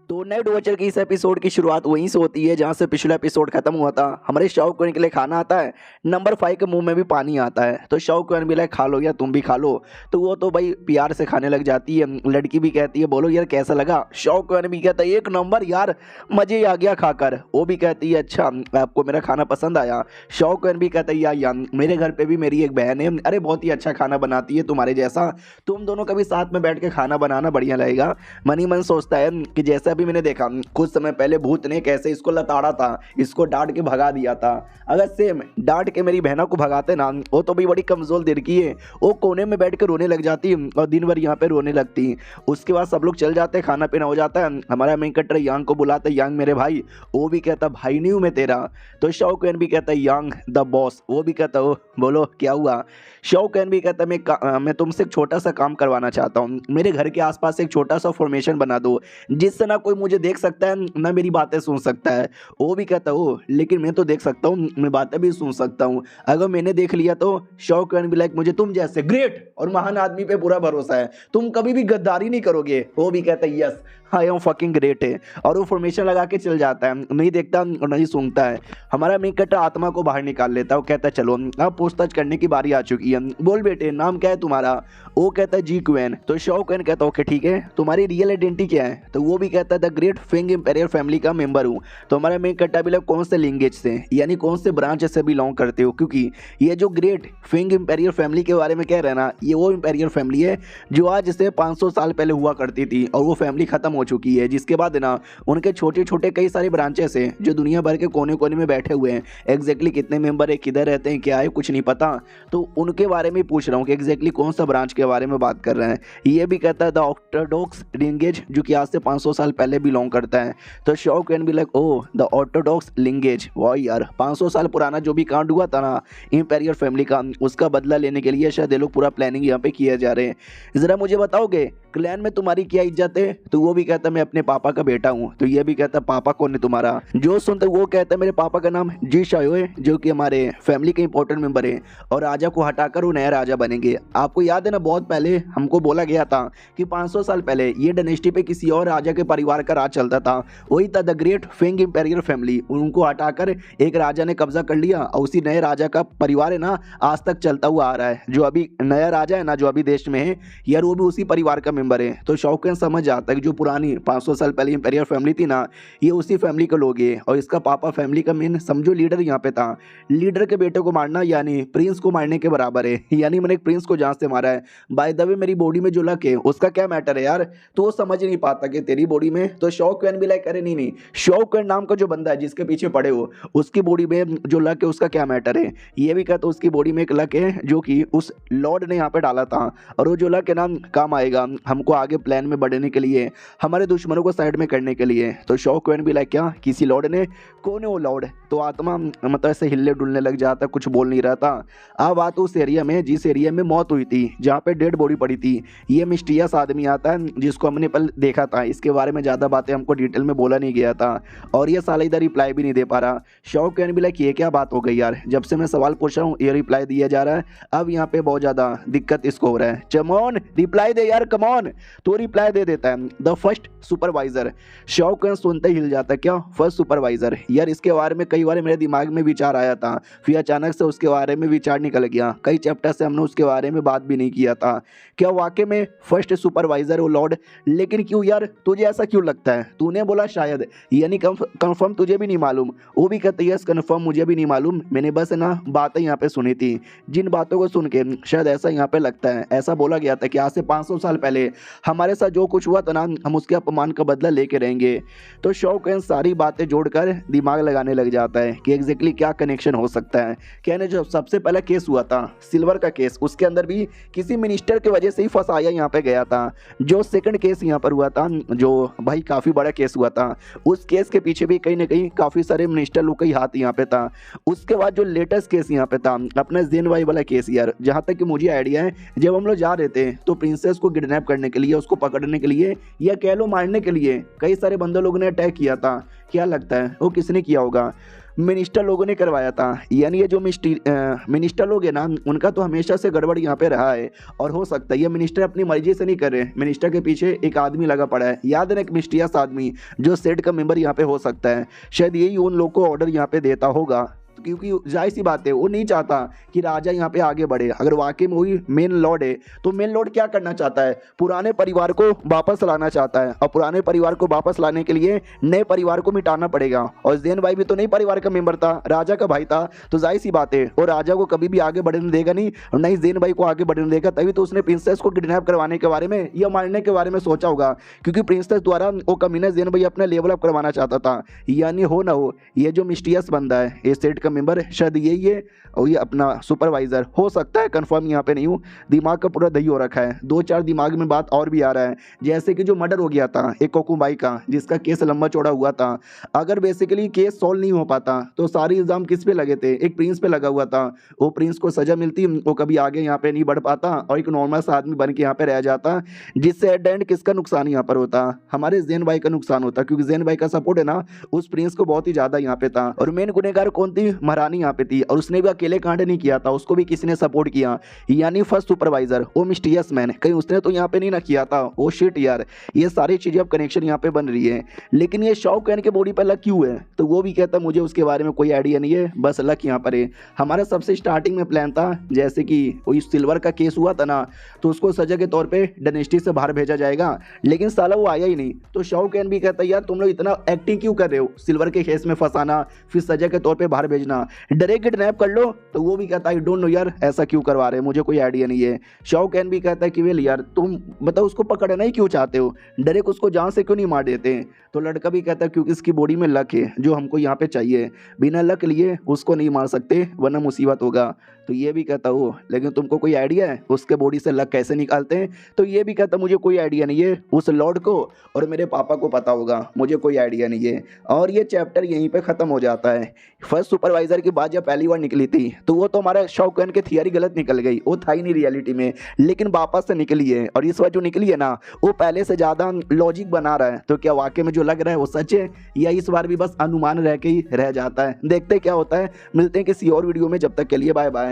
तो night watcher की इस एपिसोड की शुरुआत वहीं से होती है जहां से पिछला एपिसोड खत्म हुआ था। हमारे शाहरुख के लिए खाना आता है, नंबर 5 के मुंह में भी पानी आता है। तो शाहरुख भी लाइक खा लो या तुम भी खा लो। तो वो तो भाई प्यार से खाने लग जाती है। लड़की भी कहती है बोलो यार कैसा लगा। शाहरुख भी कहता है एक नंबर यार, मजे ही आ गया खाकर। वो भी कहती है अच्छा आपको मेरा खाना पसंद आया। शाहरुख भी कहता है यार मेरे घर पे भी मेरी एक बहन है, अरे बहुत ही अच्छा खाना बनाती है तुम्हारे जैसा। तुम दोनों कभी साथ में बैठ के खाना बनाना बढ़िया लगेगा। मन ही मन सोचता है कि जैसा भी मैंने देखा कुछ समय पहले भूत ने कैसे इसको लताड़ा था, इसको डांट के भगा दिया था। अगर सेम डांट के मेरी बहना को भगाते ना, वो तो भी बड़ी कमजोर दिल की है। वो कोने में बैठ के रोने लग जाती और दिन भर यहाँ पे रोने लगती। उसके बाद सब लोग चल जाते, खाना पीना हो जाता है। हमारा मेन कटर यांग को बुलाते, यांग मेरे भाई। वो भी कहता भाई नहीं हूँ मैं तेरा। तो शाओ भी कहता यांग द बॉस। वो भी कहता ओ बोलो क्या हुआ। शाओ भी कहता मैं तुमसे एक छोटा सा काम करवाना चाहता हूँ। मेरे घर के आसपास एक छोटा सा फॉर्मेशन बना दो जिससे ना कोई मुझे देख सकता है ना मेरी बातें सुन सकता है। वो भी कहता हो लेकिन मैं तो देख सकता हूँ, मैं बातें भी सुन सकता हूँ। अगर मैंने देख लिया तो शौक भी लाइक मुझे तुम जैसे ग्रेट और महान आदमी पे पूरा भरोसा है, तुम कभी भी गद्दारी नहीं करोगे। वो भी कहता है yes I am fucking great है। और वो फॉर्मेशन लगा के चल जाता है, नहीं देखता और नहीं सुनता है। हमारा मेन कटर आत्मा को बाहर निकाल लेता है। वो कहता है चलो अब पूछताछ करने की बारी आ चुकी है, बोल बेटे नाम क्या है तुम्हारा। वो कहता है जी क्वेन। तो शॉ क्वेन कहता है ओके ठीक है, तुम्हारी रियल आइडेंटिटी क्या है। तो वो भी कहता है the great Feng imperial family का मेंबर हूँ। तो हमारा मेन कट्टा भी लोग कौन से लिंगेज से यानी कौन से ब्रांच से बिलोंग करते हो, क्योंकि ये जो ग्रेट फेंग इंपेरियल फैमिली के बारे में कह रहे हैं ना, ये वो इंपेरियल फैमिली है जो आज से 500 साल पहले हुआ करती थी और वो फैमिली खत्म हो चुकी है। जिसके बाद ना उनके छोटे छोटे कई सारे ब्रांचेस हैं जो दुनिया भर के कोने कोने में बैठे हुए हैं। एग्जैक्टली कितने मेंबर है, किधर रहते हैं, क्या है, कुछ नहीं पता। तो उनके बारे में पूछ रहा हूँ कि एग्जैक्टली कौन सा ब्रांच के बारे में बात कर रहे हैं। ये भी कहता है द ऑर्थोडॉक्स लिंगेज जो कि आज से 500 साल पहले बिलोंग करता है। तो show can be like oh the orthodox lineage. वाह यार 500 साल पुराना जो भी कांड हुआ था ना इंपेरियल फैमिली का, उसका बदला लेने के लिए शायद ये लोग पूरा प्लानिंग यहाँ पे किया जा रहे हैं। जरा मुझे बताओगे क्लैन में तुम्हारी क्या इज्जत है। तो वो भी कहता मैं अपने पापा का बेटा हूँ। तो ये भी कहता पापा कौन है तुम्हारा। जो सुनते वो कहता मेरे पापा का नाम जी शायो है जो कि हमारे फैमिली के इंपॉर्टेंट मेंबर है और राजा को हटाकर वो नया राजा बनेंगे। आपको याद है ना बहुत पहले हमको बोला गया था कि 500 साल पहले ये डायनेस्टी पे किसी और राजा के परिवार का राज चलता था, वही था the great Feng imperial family. उनको हटाकर एक राजा ने कब्जा कर लिया और उसी नए राजा का परिवार है ना आज तक चलता हुआ आ रहा है। जो अभी नया राजा है ना जो अभी देश में है यार वो भी उसी परिवार का मेंबर है। तो शौकन समझ आता है कि जो पुरानी 500 साल पहले इंपेरियल फैमिली थी ना ये उसी फैमिली के लोग हैं और इसका पापा फैमिली का मेन समझो लीडर यहाँ पे था। लीडर के बेटे को मारना यानी प्रिंस को मारने के बराबर है, यानी मैंने एक प्रिंस को जान से मारा है। बाय द वे मेरी बॉडी में जो लक है उसका क्या मैटर है यार, तो वो समझ नहीं पाता कि तेरी बॉडी में। तो शौकन भी लाइक अरे नहीं शौकन नाम का जो बंदा है जिसके पीछे पड़े हो उसकी बॉडी में जो लक है उसका क्या मैटर है। ये भी कहता उसकी बॉडी में एक लक है जो कि उस लॉर्ड ने यहाँ पे डाला था और वो जो लक है ना काम आएगा हमको आगे प्लान में बढ़ने के लिए, हमारे दुश्मनों को साइड में करने के लिए। तो शौकन भी लाइक क्या किसी लॉर्ड ने, कौन है वो लॉर्ड। तो आत्मा मतलब ऐसे हिलने डुलने लग जाता, कुछ बोल नहीं रहा था। अब बात उस एरिया में जिस एरिया में मौत हुई थी जहाँ पे डेड बॉडी पड़ी थी। ये मिस्टीरियस आदमी आता है जिसको हमने पहले देखा था, इसके बारे में ज़्यादा बातें हमको डिटेल में बोला नहीं गया था और ये साला इधर रिप्लाई भी नहीं दे पा रहा। शौकन भी लाइक ये क्या बात हो गई यार, जब से मैं सवाल पूछ रहा हूँ ये रिप्लाई दिया जा रहा है। अब यहाँ पे बहुत ज़्यादा दिक्कत इसको हो रहा है। चमोन रिप्लाई दे यार कमॉन। तो रिप्लाई दे देता है द फर्स्ट सुपरवाइजर। शौकन सुनते ही हिल जाता है क्या फर्स्ट सुपरवाइजर यार, इसके बारे में कई बार मेरे दिमाग में विचार आया था फिर अचानक से उसके बारे में विचार निकल गया। कई चैप्टर से हमने उसके बारे में बात भी नहीं किया था। क्या वाकई में फर्स्ट सुपरवाइजर वो लॉर्ड, लेकिन क्यों यार तुझे ऐसा क्यों लगता है। तूने बोला शायद यानी कंफर्म तुझे भी नहीं मालूम। वो भी कहते यस कंफर्म मुझे भी नहीं मालूम, मैंने बस ना बातें यहाँ पे सुनी थी, जिन बातों को सुन के शायद ऐसा यहाँ पे लगता है। ऐसा बोला गया था कि आज से 500 साल पहले हमारे साथ जो कुछ हुआ था ना हम उसके अपमान का बदला लेके रहेंगे। तो शौकन सारी बातें जोड़कर दिमाग लगाने लग जाता है कि एग्जैक्टली क्या कनेक्शन हो सकता है। कहने जो सबसे पहला केस हुआ था सिल्वर का केस, उसके अंदर भी किसी मिनिस्टर की वजह से ही फंसाया यहाँ पे गया था। जो सेकंड केस यहाँ पर हुआ था जो भाई काफ़ी बड़ा केस हुआ था, उस केस के पीछे भी कहीं ना कहीं काफ़ी सारे मिनिस्टर लोग का ही हाथ यहाँ पे था। उसके बाद जो लेटेस्ट केस यहाँ पे था अपना जेन वाई वाला केस यार, जहाँ तक कि मुझे आइडिया है जब हम लोग जा रहे थे तो प्रिंसेस को किडनैप करने के लिए, उसको पकड़ने के लिए या कह लो मारने के लिए कई सारे बंदे लोगों ने अटैक किया था। क्या लगता है वो किसने किया होगा। मिनिस्टर लोगों ने करवाया था। यानी ये जो मिनिस्टर लोग हैं ना, उनका तो हमेशा से गड़बड़ यहाँ पे रहा है। और हो सकता है ये मिनिस्टर अपनी मर्जी से नहीं कर रहे, मिनिस्टर के पीछे एक आदमी लगा पड़ा है। याद है ना, एक मिस्टीरियस आदमी जो सेट का मेंबर यहाँ पे हो सकता है, शायद यही उन लोग को ऑर्डर यहाँ पे देता होगा। क्योंकि जाहिर सी बात है, वो नहीं चाहता कि राजा यहाँ पे आगे बढ़े। अगर वाकई में वही मेन लॉर्ड है, तो मेन लॉर्ड क्या करना चाहता है? पुराने परिवार को वापस लाना चाहता है। और पुराने परिवार को वापस लाने के लिए नए परिवार को मिटाना पड़ेगा। और ज़ेन भाई भी तो नई परिवार का मेंबर था, राजा का भाई था। तो जाहिर सी बात है, वो राजा को कभी भी आगे बढ़ने देगा नहीं, और नहीं ज़ेन भाई को आगे बढ़ने देगा। तभी तो उसने प्रिंसेस को किडनैप करवाने के बारे में या मारने के बारे में सोचा होगा, क्योंकि प्रिंसेस द्वारा वो कमीना ज़ेन भाई अपना लेवल अप करवाना चाहता था। यानी हो ना हो, ये जो मिस्टीरियस बंदा है, ये सेट का मेंबर शायद यही है, और ये अपना सुपरवाइजर हो सकता है। कंफर्म यहाँ पे नहीं हूँ, दिमाग का पूरा दही हो रखा है। 2-4 दिमाग में बात और भी आ रहा है, जैसे कि जो मर्डर हो गया था एक कोकुबाई का, जिसका केस लंबा चौड़ा हुआ था। अगर बेसिकली केस सॉल्व नहीं हो पाता, तो सारे इल्ज़ाम किस पे लगे थे? एक प्रिंस पे लगा हुआ था। वो प्रिंस को सजा मिलती, वो कभी आगे यहाँ पे नहीं बढ़ पाता, और एक नॉर्मल सा आदमी बन के यहाँ पे रह जाता, जिससे एट द एंड किसका नुकसान यहाँ पर होता? हमारे ज़ेन भाई का नुकसान होता, क्योंकि ज़ेन भाई का सपोर्ट है ना उस प्रिंस को बहुत ही ज़्यादा यहाँ पे था। और मेन गुनहगार कौन थी? महारानी यहाँ पे थी, और उसने भी अकेले कांड नहीं किया था, उसको भी किसी ने सपोर्ट किया। यानी फर्स्ट सुपरवाइजर वो मिस्टीरियस मैन, कहीं उसने तो यहाँ पे नहीं ना किया था? ओ शिट यार, ये सारी चीजें अब कनेक्शन यहाँ पे बन रही है। लेकिन ये शाओ कैन के बॉडी पर लक क्यों है? तो वो भी कहता मुझे उसके बारे में कोई आइडिया नहीं है, बस लक यहाँ पर है। हमारा सबसे स्टार्टिंग में प्लान था, जैसे कि वही सिल्वर का केस हुआ था ना, तो उसको सजा के तौर पर डायनेस्टी से बाहर भेजा जाएगा, लेकिन साला वो आया ही नहीं। तो शाओ कैन भी कहता यार तुम लोग इतना एक्टिंग क्यों कर रहे हो? सिल्वर के केस में फंसाना, फिर सजा के तौर पर बाहर भेजना, डायरेक्ट किडनैप कर लो। तो वो भी कहता है आई डोंट नो यार, ऐसा क्यों करवा रहे हैं, मुझे कोई आइडिया नहीं है। शाओ कैन भी कहता है कि वेल यार तुम बताओ उसको पकड़ना ही क्यों चाहते हो, डायरेक्ट उसको जान से क्यों नहीं मार देते? तो लड़का भी कहता है क्योंकि इसकी बॉडी में लक है जो हमको यहाँ पे चाहिए, बिना लक लिए उसको नहीं मार सकते वरना मुसीबत होगा। तो ये भी कहता हो लेकिन तुमको कोई आइडिया है उसके बॉडी से लक कैसे निकालते हैं? तो ये भी कहता मुझे कोई आइडिया नहीं है, उस लॉर्ड को और मेरे पापा को पता होगा, मुझे कोई आइडिया नहीं है। और ये चैप्टर यहीं पे ख़त्म हो जाता है। फर्स्ट सुपरवाइजर की बात जब पहली बार निकली थी, तो वो तो हमारा शाओ कैन की थियरी गलत निकल गई, वो था ही नहीं रियलिटी में, लेकिन वापस से निकली है। और इस बार जो निकली है ना, वो पहले से ज़्यादा लॉजिक बना रहा है। तो क्या वाकई में जो लग रहा है वो सच है, या इस बार भी बस अनुमान रह के ही रह जाता है? देखते क्या होता है। मिलते हैं किसी और वीडियो में, जब तक के लिए बाय बाय।